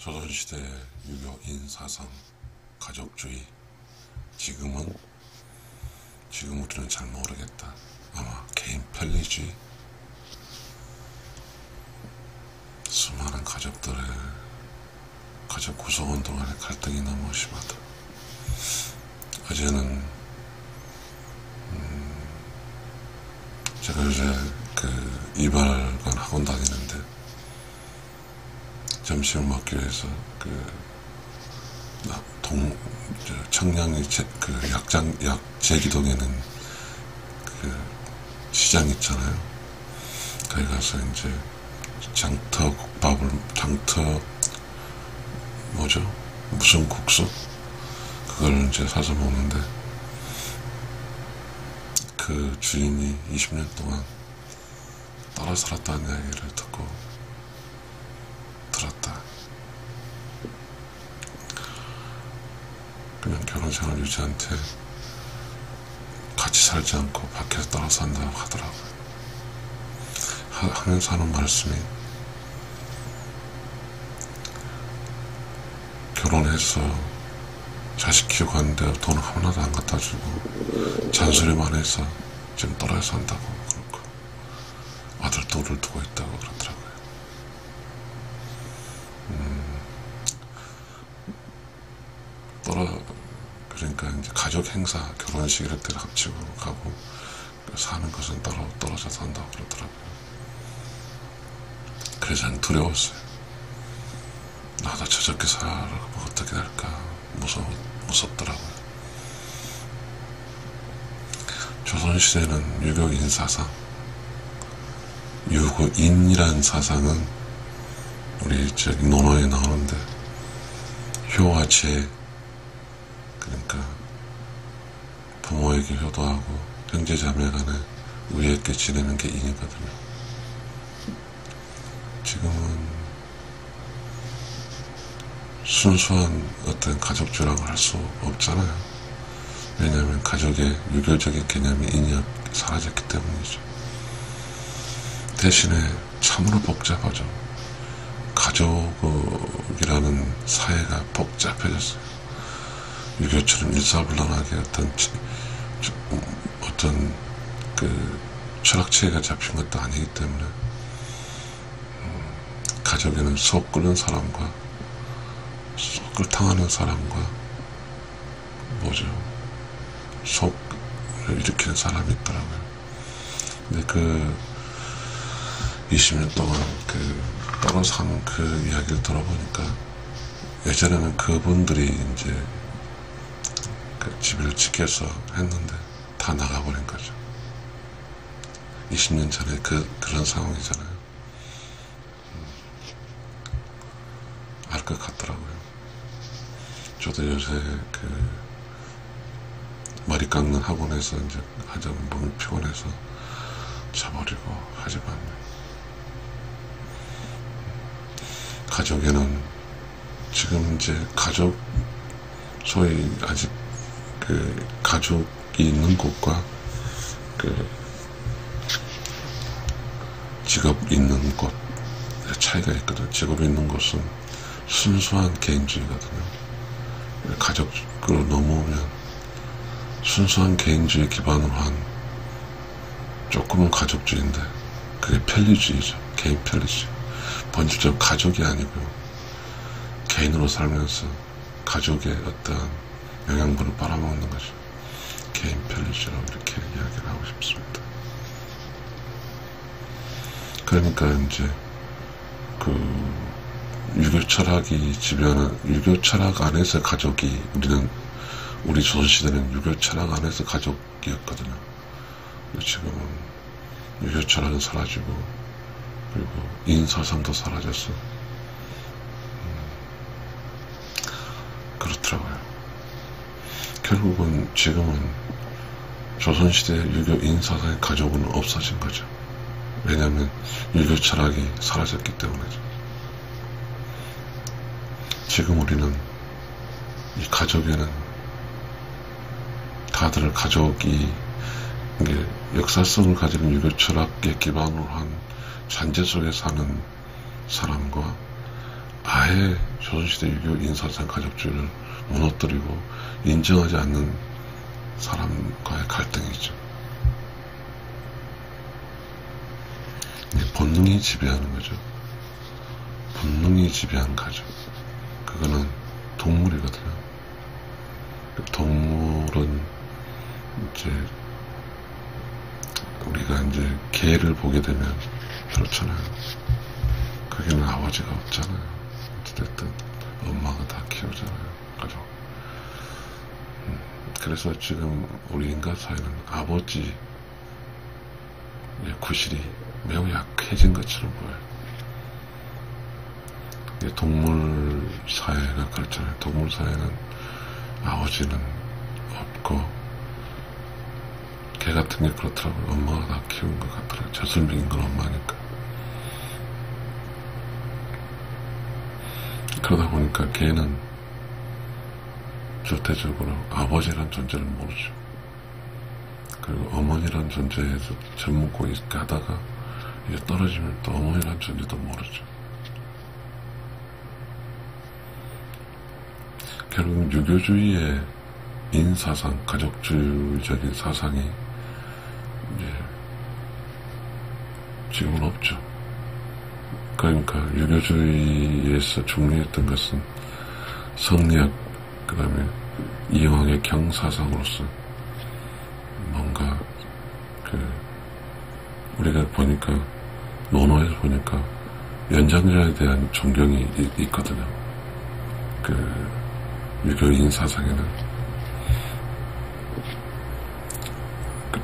조선시대 유교 인사상 가족주의 지금 우리는 잘 모르겠다. 아마 개인 편리주의, 수많은 가족들의 가족 구성원들 간의 갈등이 너무 심하다. 어제는 제가 요새 이발관 학원 다니는데 점심을 먹기 위해서 청량리 제기동에는 시장 있잖아요. 거기 가서 이제 무슨 국수? 그걸 이제 사서 먹는데, 그 주인이 20년 동안 따라 살았다는 이야기를 듣고 들었다. 그냥 결혼생활 유지한테 같이 살지 않고 밖에서 따라 산다고 하더라고요. 하면서 하는 말씀이, 결혼해서 자식 키우고 하는데 돈 하나도 안 갖다 주고 잔소리만 해서 지금 떨어져 산다고 그러고, 아들 둘을 두고 있다고 그러더라고요. 그러니까 이제 가족 행사, 결혼식 이럴 때 합치고 가고 사는 것은 따로 떨어져 산다고 그러더라고요. 그래서 전 두려웠어요. 나도 저렇게 살아보면 어떻게 될까 무섭더라고요. 조선시대는 유교인 사상, 유교인이라는 사상은 우리 논어에 나오는데, 효와 제, 그러니까 부모에게 효도하고 형제자매 간에 우애 있게 지내는 게 인이거든요. 지금은 순수한 어떤 가족주랑을 할 수 없잖아요. 왜냐하면 가족의 유교적인 개념이 인이 사라졌기 때문이죠. 대신에 참으로 복잡하죠. 가족이라는 사회가 복잡해졌어요. 유교처럼 일사불란하게 어떤 철학체계가 잡힌 것도 아니기 때문에, 가족에는 속 끓는 사람과 속을 탕하는 사람과 속을 일으키는 사람이 있더라고요. 근데 20년 동안 떨어 사는 이야기를 들어보니까, 예전에는 그분들이 이제 집을 지켜서 했는데 다 나가버린 거죠. 20년 전에 그런 상황이잖아요. 알 것 같더라고요. 저도 요새 머리 깎는 학원에서 이제 하자면 몸이 피곤해서 자버리고 하지만, 가족에는 지금 이제 소위 아직 가족이 있는 곳과 직업 있는 곳의 차이가 있거든요. 직업이 있는 곳은 순수한 개인주의거든요. 가족으로 넘어오면 순수한 개인주의 기반으로 한 조금은 가족주의인데, 그게 편리주의죠. 개인 편리주의. 본질적으로 가족이 아니고요, 개인으로 살면서 가족의 어떤 영양분을 빨아먹는 거죠. 개인 편리주의라고 이렇게 이야기를 하고 싶습니다. 그러니까 이제 유교 철학이 지배하는, 유교 철학 안에서 가족이, 우리 조선시대는 유교 철학 안에서 가족이었거든요. 지금은 유교 철학은 사라지고, 그리고 인사상도 사라졌어. 그렇더라고요. 결국은 지금은 조선시대 유교 인사상의 가족은 없어진 거죠. 왜냐하면 유교 철학이 사라졌기 때문이죠. 지금 우리는 이 가족에는, 다들 가족이 역사성을 가지는 유교 철학에 기반으로 한 잔재 속에 사는 사람과 아예 조선시대 유교 인사상 가족주의를 무너뜨리고 인정하지 않는 사람과의 갈등이죠. 본능이 지배하는 거죠. 본능이 지배하는 가족. 그거는 동물이거든요. 동물은 이제 우리가 이제 개를 보게 되면 그렇잖아요. 거기는 아버지가 없잖아요. 어쨌든 엄마가 다 키우잖아요. 가족. 그래서 지금 우리 인간 사회는 아버지의 구실이 매우 약해진 것처럼 보여요. 동물 사회가 그렇잖아요. 동물 사회는 아버지는 없고, 개 같은 게 그렇더라고요. 엄마가 다 키운 것 같더라고요. 젖을 먹인 건 엄마니까. 그러다 보니까 개는 절대적으로 아버지란 존재를 모르죠. 그리고 어머니란 존재에서 젖 먹고 가다가 이제 떨어지면 또 어머니란 존재도 모르죠. 결국 유교주의의 인사상, 가족주의적인 사상이 이제 지금은 없죠. 그러니까 유교주의에서 중요했던 것은 성리학, 그 다음에 이황의 경사상으로서 뭔가 우리가 보니까 논어에서 보니까 연장자에 대한 존경이 있거든요. 유교인 사상에는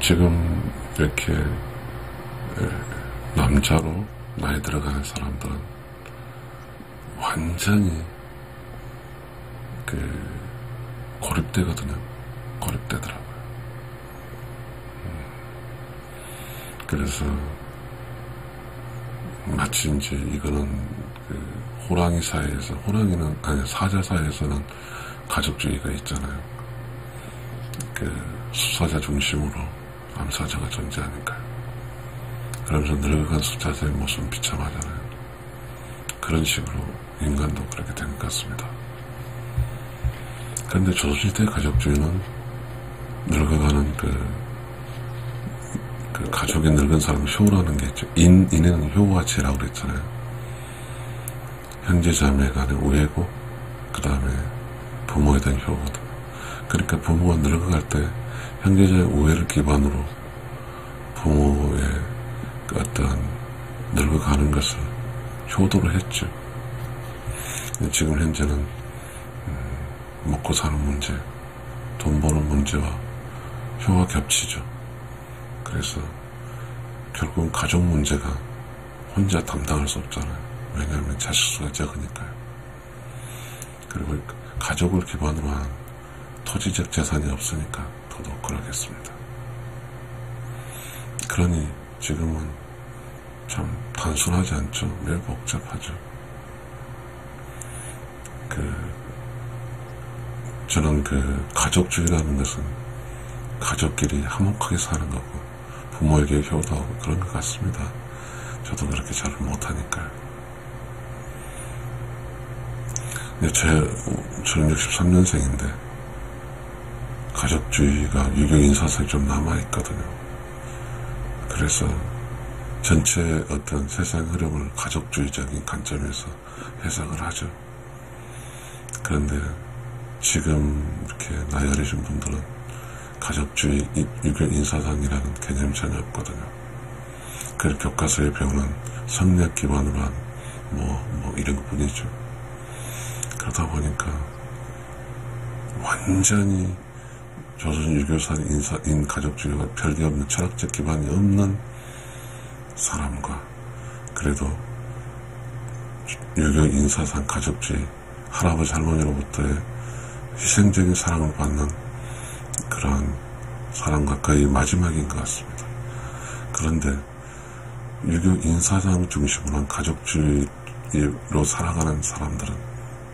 지금 이렇게 남자로 나이 들어가는 사람들은 완전히 고립되거든요. 고립되더라고요. 그래서 마치 이제 이거는 호랑이 사회에서, 호랑이는 아니 사자 사회에서는 가족주의가 있잖아요. 수사자 중심으로 암사자가 존재하니까요. 그러면서 늙어간 수사자의 모습은 비참하잖아요. 그런 식으로 인간도 그렇게 된 것 같습니다. 그런데 조선시대 가족주의는 늙어가는 가족의 늙은 사람 효라는 게 있죠. 인에는 효와 제라고 그랬잖아요. 형제 자매 간의 우애고, 그 다음에 부모에 대한 효거든. 그러니까 부모가 늙어갈 때 형제자의 우애를 기반으로 부모의 어떤 늙어가는 것을 효도를 했죠. 지금 현재는 먹고 사는 문제, 돈 버는 문제와 효가 겹치죠. 그래서 결국은 가족 문제가 혼자 담당할 수 없잖아요. 왜냐하면 자식 수가 적으니까요. 그리고 가족을 기반으로 한 토지적 재산이 없으니까 더더욱 그러겠습니다. 그러니 지금은 참 단순하지 않죠. 매우 복잡하죠. 저는 가족주의라는 것은 가족끼리 화목하게 사는 거고 부모에게 효도하고 그런 것 같습니다. 저도 그렇게 잘 못하니까요. 저는 63년생인데 가족주의가 유교 인사상에 좀 남아있거든요. 그래서 전체 어떤 세상 흐름을 가족주의적인 관점에서 해석을 하죠. 그런데 지금 이렇게 나이 어리신 분들은 가족주의, 유교 인사상이라는 개념이 전혀 없거든요. 그 교과서에 배우는 성리학 기반으로 한 이런 것 뿐이죠. 그러다 보니까 완전히 조선 유교산 가족주의와 별개 없는 철학적 기반이 없는 사람과 그래도 유교 인사상 가족주의 할아버지 할머니로부터의 희생적인 사랑을 받는 그러한 사람과 거의 마지막인 것 같습니다. 그런데 유교 인사상 중심으로 한 가족주의로 살아가는 사람들은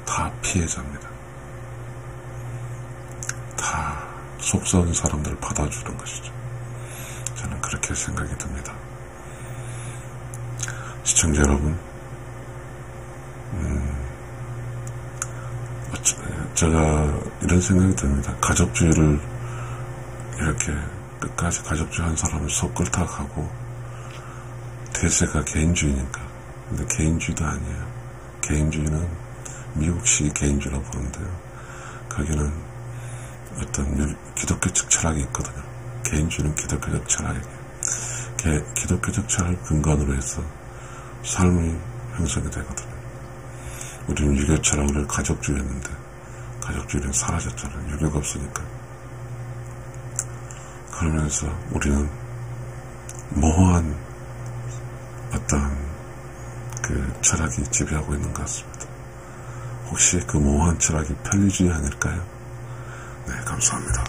다 피해자입니다. 다 속썩은 사람들을 받아주는 것이죠. 저는 그렇게 생각이 듭니다. 시청자 여러분, 제가 이런 생각이 듭니다. 가족주의를 이렇게 끝까지 가족주의 한 사람을 속 끓다 가고 대세가 개인주의니까. 근데 개인주의도 아니에요. 개인주의는 미국식 개인주의라고 보는데요. 거기는 어떤 기독교적 철학이 있거든요. 개인주의는 기독교적 철학이에요. 기독교적 철학을 근간으로 해서 삶이 형성이 되거든요. 우리는 유교 철학을 가족주의였는데 가족주의는 사라졌잖아요. 유교가 없으니까. 그러면서 우리는 모호한 어떤 그 철학이 지배하고 있는 것 같습니다. 혹시 그 모호한 철학이 편리주의 아닐까요? 네, 감사합니다.